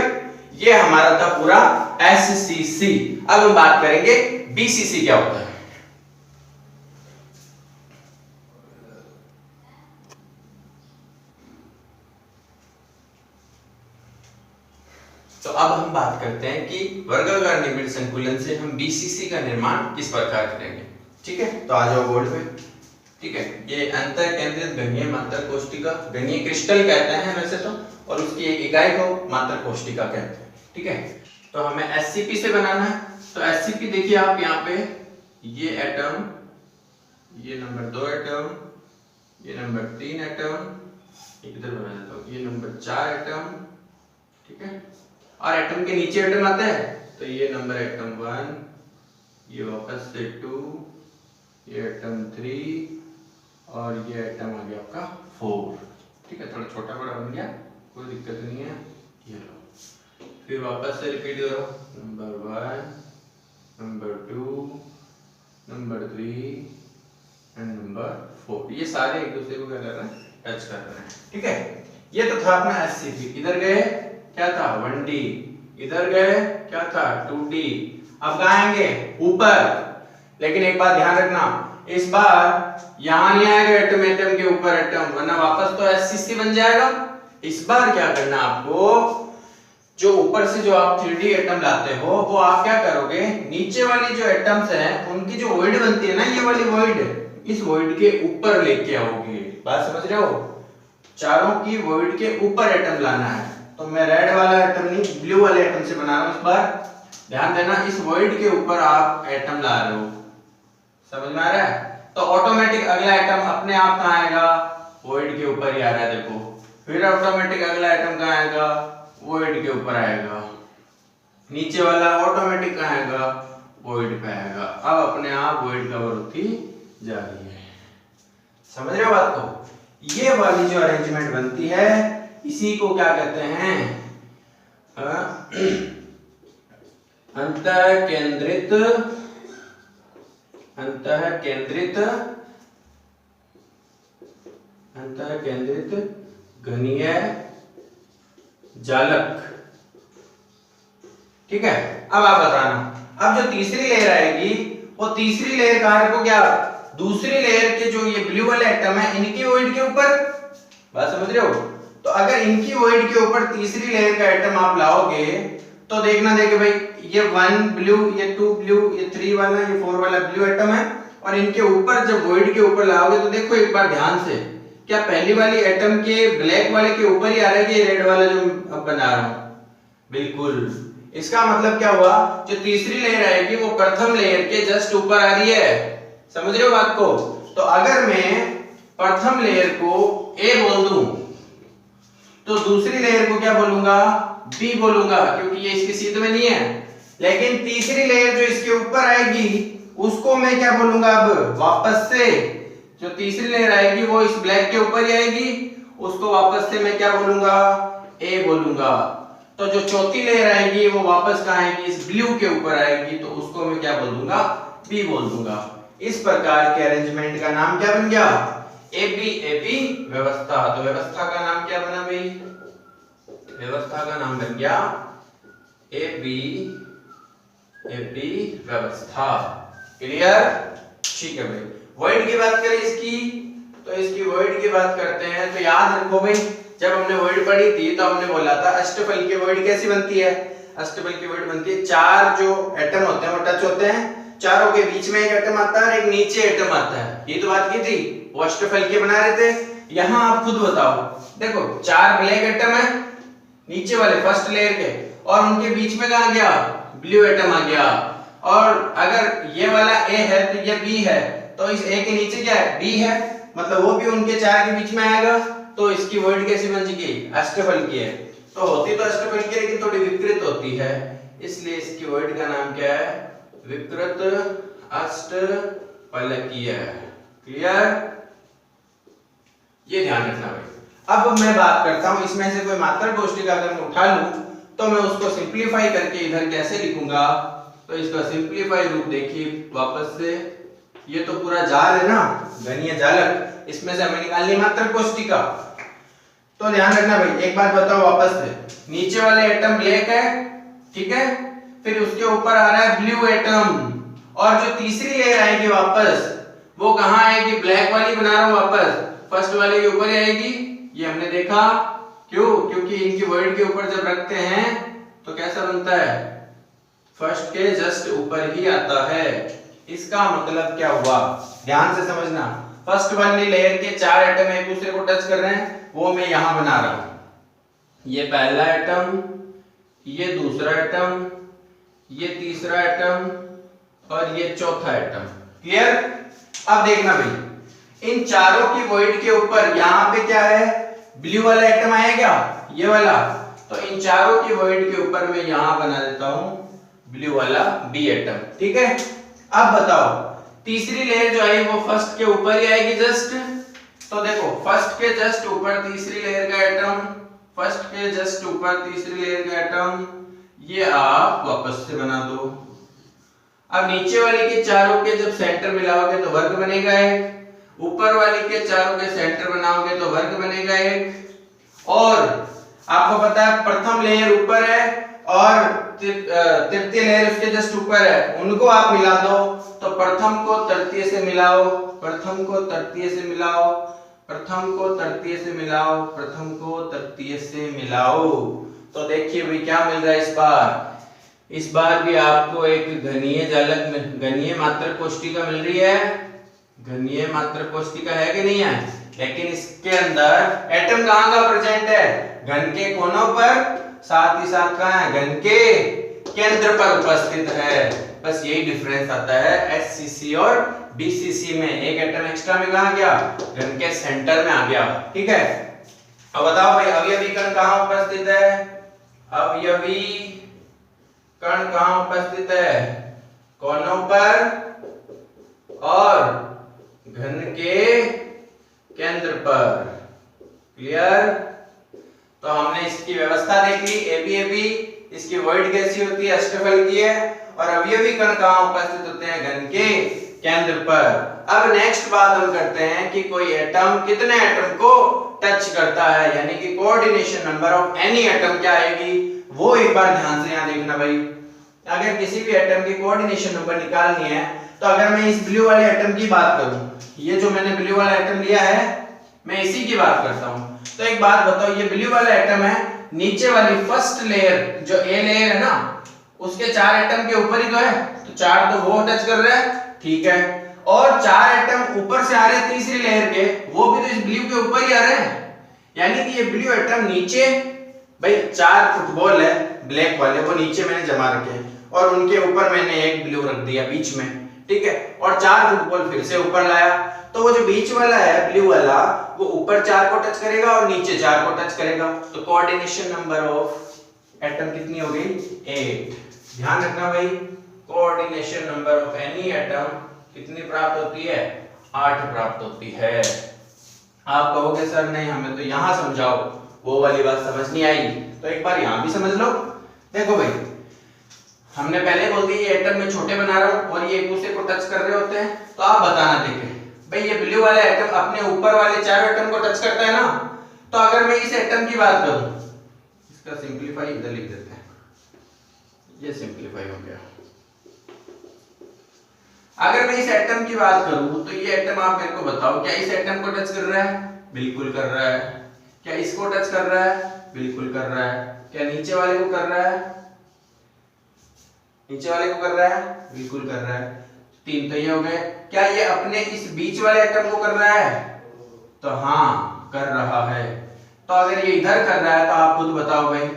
ये हमारा था पूरा एससीसी। अब हम बात करेंगे बीसीसी क्या होता है। तो अब हम बात करते हैं कि वर्गाकार निबिड़ संकुलन से हम बीसीसी का निर्माण किस प्रकार करेंगे। ठीक है, तो आ जाओ बोर्ड पे। ठीक है, ये अंतर केंद्रित घनीय मात्रक कोशिका, घनीय क्रिस्टल कहते हैं वैसे तो, और उसकी एक इकाई को मात्रक कोशिका कहते हैं। ठीक है, तो हमें एससीपी से बनाना है, तो एससीपी देखिए आप यहाँ पे, ये एटम, ये नंबर 2 एटम, ये नंबर 3 एटम, इधर बना देता हूं, ये नंबर 4 एटम। ठीक है, और एटम के नीचे एटम आता है, तो ये नंबर एटम 1, ये वापस से 2, ये एटम 3, और ये एटम आ गया आपका 4। ठीक है, थोड़ा छोटा बड़ा बन गया, कोई दिक्कत नहीं है। ये लो, फिर वापस से रिपीट करो, number 1, number 2, number 3 and number 4। ये सारे एक दूसरे को क्या कर रहे हैं, टच कर रहे हैं। ठीक है, ये तो था अपना SCP। इधर गए क्या था 1D, इधर गए क्या था 2D। अब कहाँ आएंगे ऊपर, लेकिन एक बात ध्यान रखना, इस बार यहां नहीं आएगा एटम एटम के ऊपर एटम, वरना वापस तो SCC बन जाएगा। इस बार क्या करना आपको, जो ऊपर से जो आप 3D एटम लाते हो वो आप क्या करोगे, नीचे वाली जो एटम्स हैं उनकी जो वॉइड बनती है ना, ये वाली वॉइड, इस वॉइड के ऊपर लेके आओगे। बात समझ रहे हो, चारों की वॉइड के ऊपर एटम लाना है। तो मैं रेड वाला एटम नहीं ब्लू वाले एटम से बना रहा हूं। इस बार ध्यान देना, इस वॉइड के ऊपर आप एटम ला रहे हो, समझ में आ रहा है। तो ऑटोमेटिक अगला एटम अपने आप कहां आएगा, वॉइड के ऊपर ही आ रहा है देखो। फिर ऑटोमेटिक अगला एटम कहां आएगा, वॉइड के ऊपर आएगा। नीचे वाला ऑटोमेटिक कहां आएगा, वॉइड पे आएगा। अब अपने आप वॉइड कवर होती जा रही है। समझ रहे हो बात को। ये वाली जो अरेंजमेंट बनती है इसी को क्या कहते हैं, अंतःकेंद्रित घनीय जालक। ठीक है, अब आप बताना, अब जो तीसरी लेयर आएगी वो तीसरी लेयर कार्य को क्या, दूसरी लेयर के जो ये ब्लू वाले एटम है इनकी वॉइड के ऊपर। बात समझ रहे हो। तो अगर इनकी वॉइड के ऊपर तीसरी लेयर का एटम आप लाओगे तो देखना देखे भाई, ये 1 ब्लू, ये 2 ब्लू, ये 3 वाला, ये 4 वाला ब्लू एटम है। और इनके ऊपर जब वॉइड के ऊपर लाओगे तो देखो एक बार ध्यान से, क्या पहली वाली एटम के ब्लैक वाले के ऊपर ही आ रहा है कि रेड वाला जो अब बना रहा हूं, बिल्कुल। इसका मतलब क्या हुआ, जो तीसरी लेयर आएगी वो प्रथम लेयर के जस्ट ऊपर आ रही है। समझ रहे हो बात को। तो अगर मैं प्रथम लेयर को A बोल दूं तो दूसरी लेयर को क्या बोलूंगा, B बोलूंगा, क्योंकि ये इसके सीध में नहीं है। लेकिन तीसरी लेयर जो इसके ऊपर आएगी उसको मैं क्या बोलूंगा, अब वापस से जो तीसरी लेयर आएगी वो इस ब्लैक के ऊपर ही आएगी, उसको वापस से मैं क्या बोलूंगा, A बोलूंगा। तो जो चौथी लेयर आएगी वो वापस कहां आएगी, इस ब्लू के ऊपर आएगी, तो उसको मैं क्या बोल दूंगा, B बोल दूंगा। इस प्रकार के अरेंजमेंट का नाम क्या बन गया, ABAP व्यवस्था। तो व्यवस्था का नाम क्या बना भाई, व्यवस्था का नाम बन गया ABAP व्यवस्था। क्लियर। ठीक है भाई, वॉइड की बात करें इसकी, तो इसकी वॉइड की बात करते हैं। तो याद रखो भाई, जब हमने वॉइड पढ़ी थी तो हमने बोला था अष्टफल की वॉइड कैसी बनती है, अष्टफल की वॉइड बनती है, चार जो एटम होते हैं वो टच होते हैं, चारों के बीच में एक एटम आता है और एक नीचे एटम आता है। ये तो बात की थी, वो अष्टफल के बना रहे थे। यहां आप खुद बताओ, देखो 4 ब्लैक एटम है नीचे वाले फर्स्ट लेयर के, और उनके बीच में कहां गया, ब्लू एटम आ गया। और अगर ये वाला A है तो ये B है, तो इस A के नीचे क्या है, B है, मतलब वो भी उनके 4 के बीच में आएगा। तो इसकी वॉइड कैसी बन जाएगी, अष्टफल की है। तो होती तो अष्टफल की लेकिन थोड़ी विकृत होती है, इसलिए इसकी वॉइड का नाम क्या है, विकृत अष्टफलकीय। क्लियर, ये ध्यान रखना भाई। अब मैं बात करता हूं, इसमें से कोई मात्रक कोष्ठिका अगर मैं उठा लूं तो मैं उसको सिंपलीफाई करके इधर कैसे लिखूंगा। तो इसका सिंपलीफाई रूप देखिए वापस से, ये तो पूरा जाल है ना, घनीय जालक, इसमें से हमें निकालनी मात्रक कोष्ठिका। तो ध्यान रखना भाई, एक बात बताओ वापस से, नीचे वाले एटम ब्लैक है, ठीक है, फिर उसके ऊपर आ रहा है ब्लू एटम, और जो तीसरी लेयर आएगी वापस वो कहां आएगी, ब्लैक वाली बना रहा हूं वापस, फर्स्ट वाले के ऊपर ही आएगी। ये हमने देखा, क्यों, क्योंकि इनकी वॉइड के ऊपर जब रखते हैं तो कैसा बनता है, फर्स्ट के जस्ट ऊपर ही आता है। इसका मतलब क्या हुआ, ध्यान से समझना, फर्स्ट वाली लेयर के 4 एटम एक दूसरे को टच कर रहे हैं, वो मैं यहां बना रहा हूं। ये पहला एटम, ये दूसरा एटम, ये तीसरा एटम और ये चौथा एटम। क्लियर। अब देखना भाई, इन चारों की वॉइड के ऊपर यहां पे क्या है, ब्लू वाला एटम आएगा, ये वाला, तो इन चारों की वॉइड के ऊपर मैं यहां बना देता हूं ब्लू वाला B एटम। ठीक है। अब बताओ, तीसरी लेयर जो आई वो फर्स्ट के ऊपर ही आएगी जस्ट, तो देखो फर्स्ट के जस्ट ऊपर तीसरी लेयर का एटम, फर्स्ट के जस्ट ऊपर तीसरी लेयर का एटम, ये आप वापस से बना दो। अब नीचे वाली के चारों के जब सेंटर मिलाओगे तो वर्ग बनेगा एक, ऊपर वाली के चारों के सेंटर बनाओगे तो वर्ग बनेगा एक। और आपको पता है प्रथम लेयर ऊपर है और तृतीय लेयर उसके जस्ट ऊपर है, उनको आप मिला दो तो प्रथम को तृतीय से मिलाओ, प्रथम को तृतीय से मिलाओ, प्रथम को तृतीय से मिलाओ, प्रथम को तृतीय से मिलाओ, तो देखिए भाई क्या मिल रहा है इस बार। इस बार भी आपको एक घनीय जालक में घनीय मात्रक कोष्टिका मिल रही है, घनीय मात्रक कोष्टिका है कि नहीं है। लेकिन इसके अंदर एटम कहां का प्रेजेंट है, घन के कोनों पर, साथ ही साथ कहां है, घन के केंद्र पर उपस्थित है। बस यही डिफरेंस आता है एचसीसी और बीसीसी में, एक एटम एक्स्ट्रा में कहां गया, घन के सेंटर में आ गया। ठीक है, अब बताओ भाई अवयवी कण कहां उपस्थित है, अवयवी कण कहां उपस्थित है, कोनों पर और घन के केंद्र पर। क्लियर, तो हमने इसकी व्यवस्था देख ली, एबीएबी, इसकी वॉइड कैसी होती है, अष्टफल की है, और अवयवी कण कहां उपस्थित होते हैं, घन के केंद्र पर। अब नेक्स्ट बात हम करते हैं कि कोई एटम कितने एटम को टच करता है, यानी कि coordination number of any atom क्या आएगी, वो एक बार ध्यान से यहां देखना भाई। अगर किसी भी एटम की कोऑर्डिनेशन नंबर निकालनी है तो अगर मैं इस ब्लू वाले एटम की बात करूं, ये जो मैंने ब्लू वाला एटम लिया है मैं इसी की बात करता हूं, तो एक बात बताओ, ये ब्लू वाला एटम है, नीचे वाली फर्स्ट लेयर जो ए लेयर है ना, उसके 4 एटम के ऊपर ही तो है, तो 4 तो वो टच कर रहा है, ठीक है, और 4 एटम ऊपर से आ रहे हैं तीसरी लेयर के, वो भी तो इस ब्लू के ऊपर ही आ रहे हैं, यानी कि ये ब्लू एटम नीचे, भाई 4 फुटबॉल है ब्लैक वाले, वो नीचे मैंने जमा रखे हैं और उनके ऊपर मैंने एक ब्लू रख दिया बीच में, ठीक है, और 4 फुटबॉल फिर से ऊपर लाया, तो वो जो बीच वाला है ब्लू वाला, वो ऊपर 4 को टच करेगा और नीचे 4 को टच करेगा, तो कोऑर्डिनेशन नंबर ऑफ एटम कितनी हो गई, 8। ध्यान रखना भाई, coordination number of any atom कितनी प्राप्त होती है, 8 प्राप्त होती है। आप कहोगे सर नहीं हमें तो यहां समझाओ, वो वाली बात समझ नहीं आई, तो एक बार यहां भी समझ लो। देखो भाई, हमने पहले बोल दिया ये एटम में छोटे बना रहा हूं और ये एक दूसरे को टच कर रहे होते हैं, तो आप बताना देखें भाई ये ब्लू वाला एटम अपने ऊपर वाले 4 एटम को टच करता है ना, तो अगर मैं इस एटम की बात करूं, इसका सिंपलीफाई इधर लिख देते हैं, ये सिंपलीफाई हो गया। अगर मैं इस एटम की बात करूं तो ये एटम आप मेरे को बताओ, क्या इस एटम को टच कर रहा है, बिल्कुल कर रहा है, क्या इसको टच कर रहा है, बिल्कुल कर रहा है, क्या नीचे वाले को कर रहा है, नीचे वाले को कर रहा है, बिल्कुल कर रहा है, 3 तो ये हो गए। क्या ये अपने इस बीच वाले एटम को कर रहा है, तो हाँ कर रहा है, तो अगर ये इधर कर रहा है तो आप खुद बताओ भाई,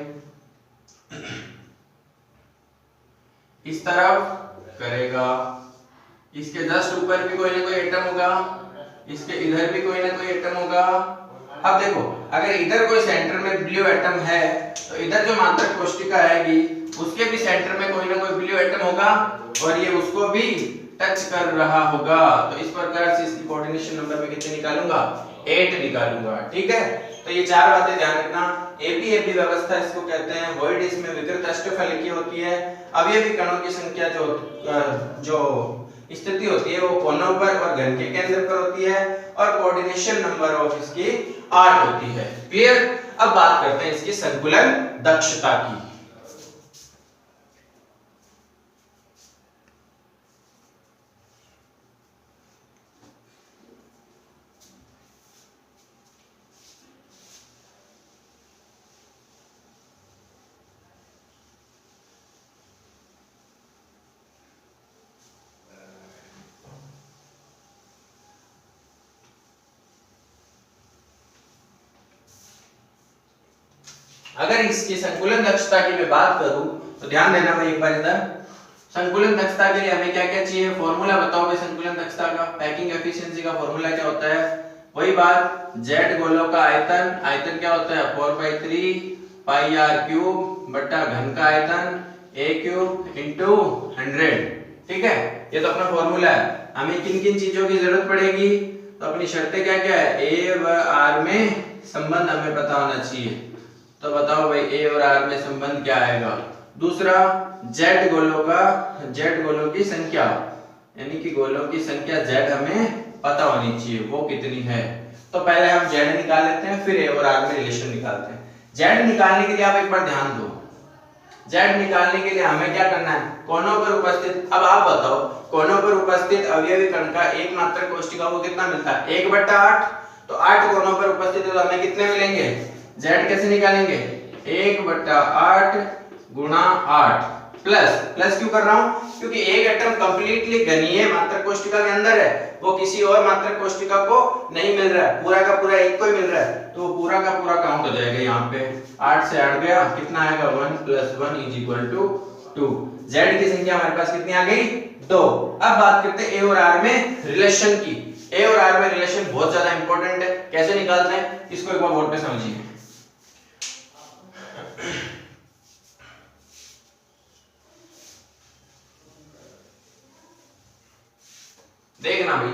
इस तरफ करेगा, इसके जस्ट ऊपर भी कोई ना कोई एटम होगा, इसके इधर भी कोई ना कोई एटम होगा। अब देखो अगर इधर कोई सेंटर में ब्लू एटम है तो इधर जो मात्रक कोष्टिका आएगी उसके भी सेंटर में कोई ना कोई ब्लू एटम होगा और ये उसको भी टच कर रहा होगा, तो इस प्रकार से इसकी कोऑर्डिनेशन नंबर में कितने निकालूंगा, 8 निकालूंगा। ठीक है, तो ये 4 बातें ध्यान रखना। एबीएबी व्यवस्था इसको कहते हैं, वॉइड इसमें विकृत अष्टफलकीय होती है, अवयवी कणों की संख्या जो स्थिति होती है वो कोनों पर और घन के केंद्र पर होती है और कोऑर्डिनेशन नंबर ऑफ इसकी 8 होती है। क्लियर, अब बात करते हैं इसकी संकुलन दक्षता की। अगर इसकी संकुलन दक्षता की मैं बात करूं तो ध्यान देना भाई एक बार इधर, संकुलन दक्षता के लिए हमें क्या क्या चाहिए, फॉर्मूला बताओ भाई संकुलन दक्षता का। पैकिंग एफिशिएंसी का फॉर्मूला क्या होता है, वही बात, z गोलों का आयतन, आयतन क्या होता है 4/3 पाई r क्यूब बटा घन का आयतन a क्यूब इनटू 100। ठीक है, ये तो अपना फॉर्मूला है। हमें किन किन चीजों की जरूरत पड़ेगी, तो अपनी शर्तें क्या क्या है, a व r में संबंध हमें पता होना चाहिए। तो बताओ भाई ए और आर में संबंध क्या आएगा। दूसरा, जेड गोलों की संख्या, यानी कि गोलों की संख्या जेड हमें पता होनी चाहिए वो कितनी है। तो पहले हम जेड निकाल लेते हैं, फिर ए और आर में रिलेशन निकालते हैं। जेड निकालने के लिए आप एक बार ध्यान दो, जेड निकालने के लिए हमें क्या करना है, कोनों पर उपस्थित, अब आप बताओ कोनों पर उपस्थित अवयवी कण का एक मात्रक कोष्ठिका को कितना मिलता है, 1/8। तो 8 कोनों पर उपस्थित है तो हमें कितने मिलेंगे, जेड कैसे निकालेंगे, 1/8 गुणा 8 प्लस क्यों कर रहा हूं, क्योंकि एक एटम कंप्लीटली घनीय मात्रक कोष्ठिका के अंदर है, वो किसी और मात्रक कोष्ठिका को नहीं मिल रहा है, पूरा का पूरा एक को ही मिल रहा है, तो पूरा का पूरा काउंट हो जाएगा। यहाँ पे 8 से 8 गया, कितना आएगा, 1 + 1 = 2। जेड की संख्या हमारे पास कितनी आ गई, 2। अब बात करते हैं ए और आर में रिलेशन की। ए और आर में रिलेशन बहुत ज्यादा इंपॉर्टेंट है, कैसे निकालते हैं इसको एक बार बोर्ड पे समझिए। देखना भाई,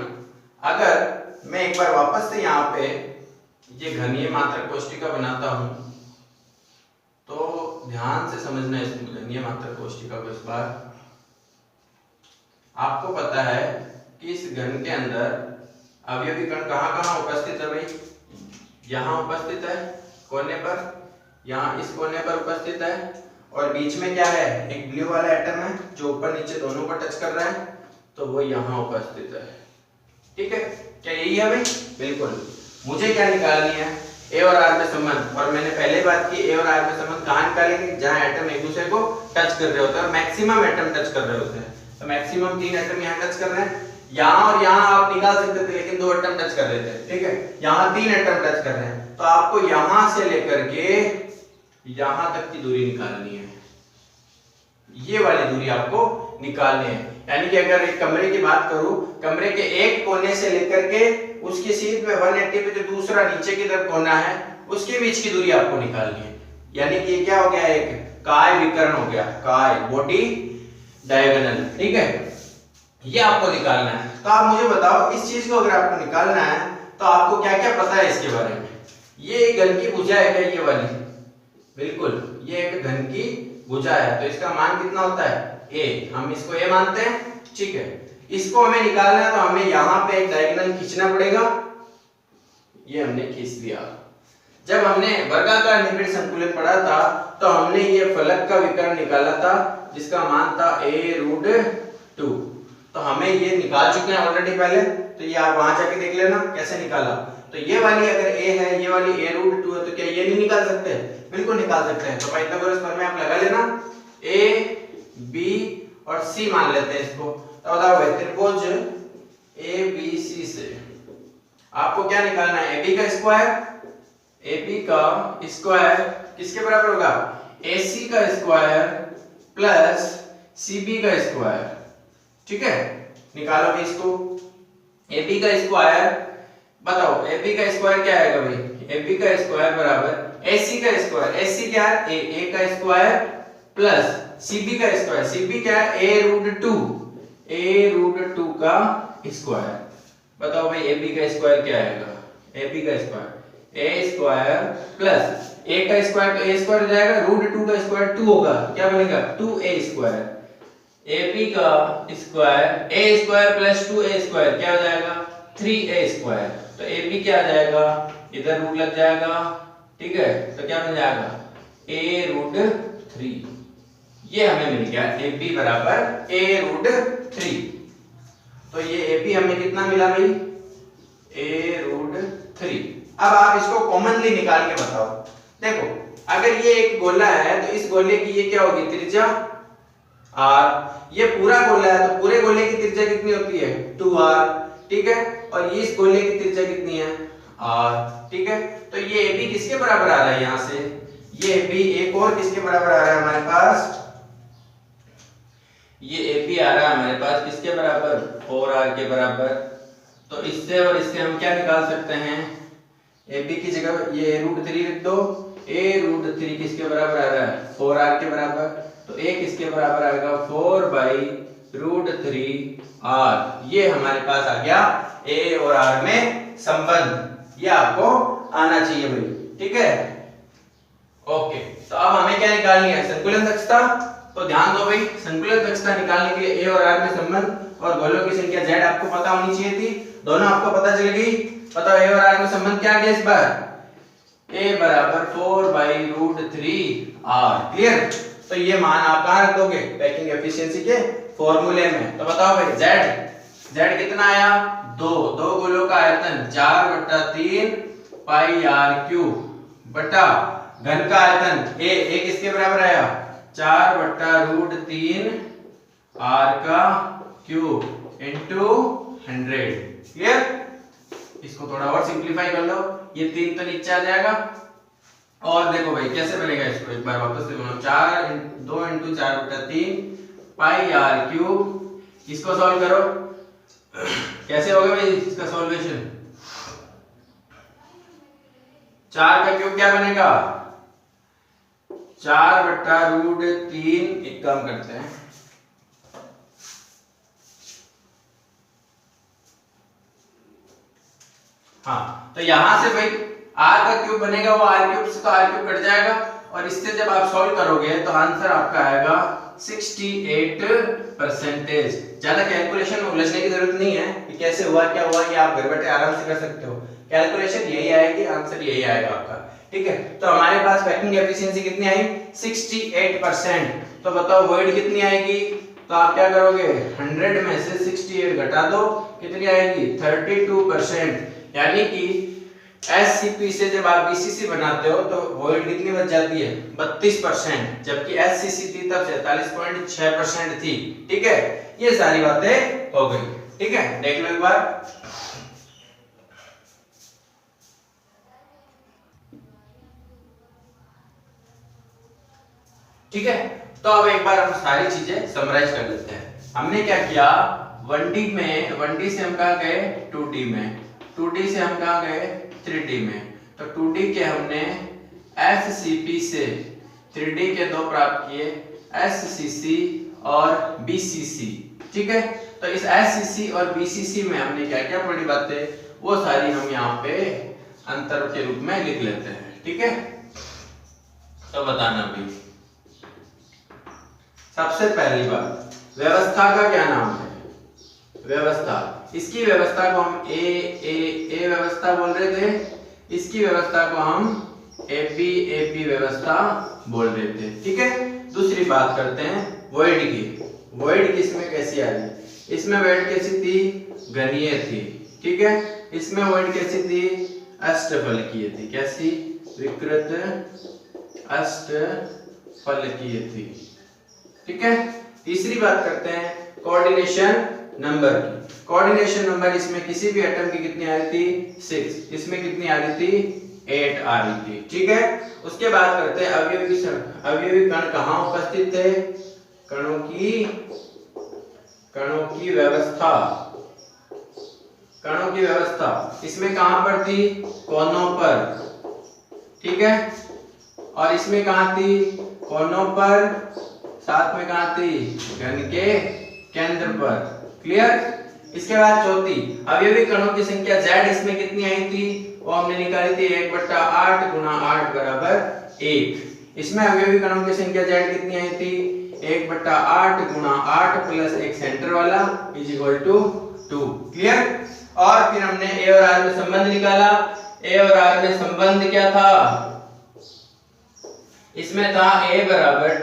अगर मैं एक बार वापस से यहाँ पे ये घनीय मात्रक कोष्ठिका बनाता हूं, तो ध्यान से समझना इस घनीय मात्रक कोष्ठिका को। इस बार आपको पता है कि इस घन के अंदर अवयवी कण कहाँ उपस्थित है भाई, यहाँ उपस्थित है कोने पर, यहाँ इस कोने पर उपस्थित है, और बीच में क्या है, एक ब्लू वाला एटम है जो ऊपर नीचे दोनों पर टच कर रहा है, तो वो यहाँ उपस्थित है। ठीक है, क्या यही है भाई, बिल्कुल। मुझे क्या निकालनी है, ए और आर में संबंध, और मैंने पहले बात की ए और आर में संबंध कहाँ निकालेंगे, जहाँ एटम एक दूसरे को टच कर रहे होते हैं, मैक्सिमम एटम टच कर रहे होते हैं। तो मैक्सिमम 3 एटम यहाँ टच कर रहे हैं, यहाँ और यहाँ आप निकाल सकते थे लेकिन 2 एटम टच कर रहे थे। ठीक है, यहाँ 3 एटम टच कर रहे हैं, तो आपको यहाँ से लेकर के यहाँ तक की दूरी निकालनी है, ये वाली दूरी आपको निकालनी है। यानी कि अगर एक कमरे की बात करूं, कमरे के एक कोने से लेकर के उसकी सीध में 180 पे जो दूसरा नीचे की तरफ कोना है उसके बीच की दूरी आपको निकालनी है। यानी कि ये क्या हो गया, एक काय विकर्ण हो गया, काय बॉडी डायगोनल। ठीक है, ये आपको निकालना है। तो आप मुझे बताओ, इस चीज को अगर आपको निकालना है तो आपको क्या क्या पता है इसके बारे में। ये एक घन की भुजा है क्या, ये वाली, बिल्कुल ये एक घन की भुजा है, तो इसका मान कितना होता है, a, हम इसको a मानते हैं। ठीक है, इसको हमें निकालना है तो हमें यहाँ पे एक डायगोनल खींचना पड़ेगा, ये हमने खींच दिया। जब हमने वर्गाकार निबिड़ संकुलन पढ़ा था तो हमने ये फलक का विकर्ण निकाला था जिसका मान था a√2, तो हमें ये निकाल चुके हैं ऑलरेडी पहले, तो ये आप वहां जाके देख लेना कैसे निकाला। तो ये वाली अगर a है, ये वाली a√2 है, तो क्या ये नहीं निकाल सकते, बिल्कुल निकाल सकते हैं। तो पाइथागोरस प्रमेय आप लगा लेना, a b और c मान लेते हैं इसको। तो बताओ भाई, त्रिभुज abc से आपको क्या निकालना है, ab का स्क्वायर किसके बराबर होगा, ac का स्क्वायर प्लस cb का स्क्वायर। ठीक है, निकालो भी इसको, ab का स्क्वायर, बताओ ab का स्क्वायर क्या आएगा भाई, ab का स्क्वायर बराबर ac का स्क्वायर, ac क्या है, a का स्क्वायर प्लस cb का स्क्वायर, cb क्या है, a√2 का स्क्वायर। बताओ भाई ab का स्क्वायर क्या आएगा, ab का square a square plus a का स्क्वायर, तो a स्क्वायर हो जाएगा, √2 का स्क्वायर 2 होगा, क्या बनेगा 2a स्क्वायर, ab का square a square plus 2a square क्या हो जाएगा 3a स्क्वायर। तो ab क्या आ जाएगा, इधर रूट लग जाएगा। ठीक है, तो क्या बन जाएगा a√3, ये हमें मिल गया ab बराबर a√3। तो ये ab हमें कितना मिला भाई, a√3। अब आप इसको कॉमनली निकाल के बताओ। देखो, अगर ये एक गोला है तो इस गोले की ये क्या होगी, त्रिज्या r, ये पूरा गोला है तो पूरे गोले की त्रिज्या कितनी होती है, 2r। ठीक है, और ये इस गोले की त्रिज्या कितनी है, r। ठीक है, तो ये ab किसके बराबर आ रहा है, यहां से ये ab एक और किसके बराबर आ रहा है हमारे पास, ये ab आ रहा है हमारे पास किसके बराबर, 4r के बराबर। तो इससे और इससे हम क्या निकाल सकते हैं, ab की जगह ये √3 लिख दो, a√3 किसके बराबर आ रहा है, 4r के बराबर। तो a किसके बराबर आएगा, 4/√3r। ये हमारे पास आ गया a और r में संबंध, ये आपको आना चाहिए भाई। ठीक है, ओके, तो अब हमें क्या निकालनी है, संकुलन दक्षता। तो ध्यान दो भाई, संकुलन दक्षता निकालने के लिए ए और आर में संबंध और गोलों की संख्या जेड आपको पता होनी चाहिए थी, दोनों आपको पता चल गई। बताओ ए और आर में संबंध क्या है इस बार, a बराबर 4/√3 r। क्लियर, तो ये मान आप कहां रख दोगे, पैकिंग एफिशिएंसी के फॉर्मूले में। तो बताओ भाई z कितना आया, 2 गोलों का आयतन 4/3 पाई r³ बटा घन का आयतन a किसके बराबर आया, 4/√3 r³ इनटू 100। क्लियर, इसको थोड़ा और सिंपलीफाई कर लो, ये 3 तो नीचे आ जाएगा। और देखो भाई कैसे बनेगा, इसको एक बार वापस से बनाओ, 2 × 4/3 पाई r³। इसको सॉल्व करो, कैसे होगा भाई इसका सॉल्वेशन, 4 का क्यूब क्या बनेगा, 4/√3। एक काम करते हैं, हाँ, तो यहां से भाई r का क्यूब बनेगा, वो r³ से तो r³ कट जाएगा, और इससे जब आप सॉल्व करोगे तो आंसर आपका आएगा 68%। ज्यादा कैलकुलेशन में उलझने की जरूरत नहीं है कि कैसे हुआ क्या हुआ, ये आप घर बैठे आराम से कर सकते हो, कैलकुलेशन यही आएगी, आंसर यही आएगा आपका। ठीक है, तो हमारे पास पैकिंग एफिशिएंसी कितनी आई, 68%। तो बताओ वॉइड कितनी आएगी, तो आप क्या करोगे, 100 में से 68 घटा दो, कितनी आएगी, 32%। यानी कि एससीपी से जब आप बीसीसी बनाते हो तो वॉइड कितनी बच जाती है, 32%, जबकि एससीसी थी तब 47.6% थी। ठीक है, ये सारी बातें हो गई। ठीक है, देख लो एक बार, ठीक है। तो अब एक बार हम सारी चीजें समराइज कर लेते हैं। हमने क्या किया, 1D से हम कहां गए, 2D में, 2D से हम कहां गए, 3D में। तो 2D के हमने SCP से 3D के दो प्राप्त किए, SCC और BCC। ठीक है, तो इस SCC और BCC में हमने क्या क्या पढ़ी बातें, वो सारी हम यहाँ पे अंतर के रूप में लिख लेते हैं। ठीक है, तो बताना भी, सबसे पहली बात, व्यवस्था का क्या नाम है, व्यवस्था। इसकी व्यवस्था को हम ए व्यवस्था बोल रहे थे, इसकी व्यवस्था को हम एपी व्यवस्था बोल रहे थे। ठीक है, दूसरी बात करते हैं वॉइड की। वॉइड किसमें कैसी आ रही, इसमें वॉइड कैसी थी, घनीय थी। ठीक है, इसमें वॉइड कैसी थी, अष्टफलकीय थी। कैसी, विकृत अष्टफलकीय थी। ठीक है, तीसरी बात करते हैं कोऑर्डिनेशन नंबर की। कोऑर्डिनेशन नंबर इसमें किसी भी एटम की कितनी आ रही थी, 6, इसमें कितनी आ रही थी, 8 आ रही थी। ठीक है, उसके बाद करते हैं अवयवी कण कहाँ उपस्थित थे, कणों की व्यवस्था। कणों की व्यवस्था इसमें कहां पर थी, कोनों पर। ठीक है, और इसमें कहां थी, कोनों पर, साथ में कहां थी, घन के केंद्र पर। क्लियर, इसके बाद चौथी, अवयवी कणों की संख्या z इसमें कितनी आई थी, वो हमने निकाली थी 1/8 × 8 = 1। इसमें अवयवी कणों की संख्या z कितनी आई थी, 1/8 × 8 प्लस एक सेंटर वाला = 2। क्लियर, और फिर हमने a और r में संबंध निकाला। a और r में संबंध क्या था, इसमें था a =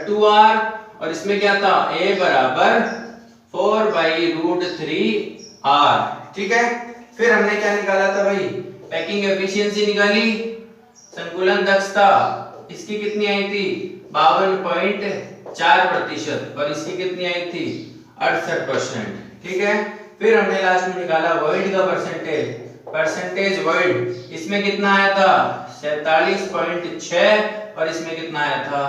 2r, और इसमें क्या था, a = 4/√3 r। ठीक है, फिर हमने क्या निकाला था भाई, पैकिंग एफिशिएंसी निकाली, संकुलन दक्षता इसकी कितनी आई थी, 52.4%, और इसकी कितनी आई थी, 68%। ठीक है, फिर हमने लास्ट में निकाला वॉइड का परसेंटेज वॉइड, इसमें कितना आया था, 47.6, और इसमें कितना आया था,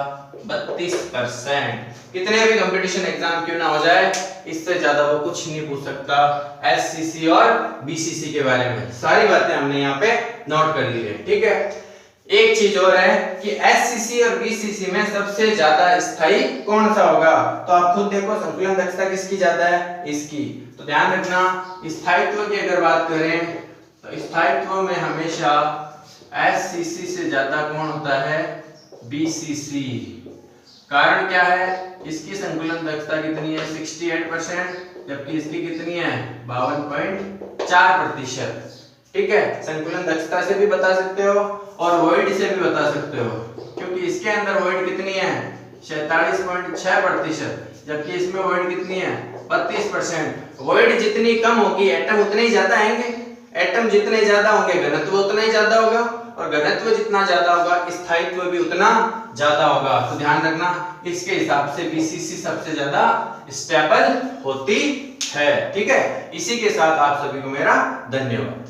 32%। कितने भी कंपटीशन एग्जाम क्यों ना हो जाए, इससे ज्यादा वो कुछ नहीं पूछ सकता एससीसी और बीसीसी के बारे में। सारी बातें हमने यहाँ पे नोट कर ली है। ठीक है, एक चीज और है कि एससीसी और बीसीसी में सबसे ज्यादा स्थायी कौन सा होगा, तो आप खुद देखो संकुलन दक्षता किसकी ज्यादा है, इसकी। तो ध्यान रखना, स्थायित्व की अगर बात करें तो स्थायित्व में हमेशा एससीसी से ज्यादा कौन होता है, BCC। कारण क्या है, इसकी संकुलन दक्षता कितनी है 68%, जबकि इसकी कितनी है 52.4%। ठीक है, संकुलन दक्षता से भी बता सकते हो और वॉइड से भी बता सकते हो, क्योंकि इसके अंदर वॉइड कितनी है 46.6%, जबकि इसमें वॉइड कितनी है 32%। वॉइड जितनी कम होगी एटम उतने ही ज्यादा आएंगे, एटम जितने ज्यादा होंगे घनत्व उतना ही ज्यादा होगा, और घनत्व जितना ज्यादा होगा स्थायित्व भी उतना ज्यादा होगा। तो ध्यान रखना, इसके हिसाब से BCC सबसे ज्यादा स्टेबल होती है। ठीक है, इसी के साथ आप सभी को मेरा धन्यवाद।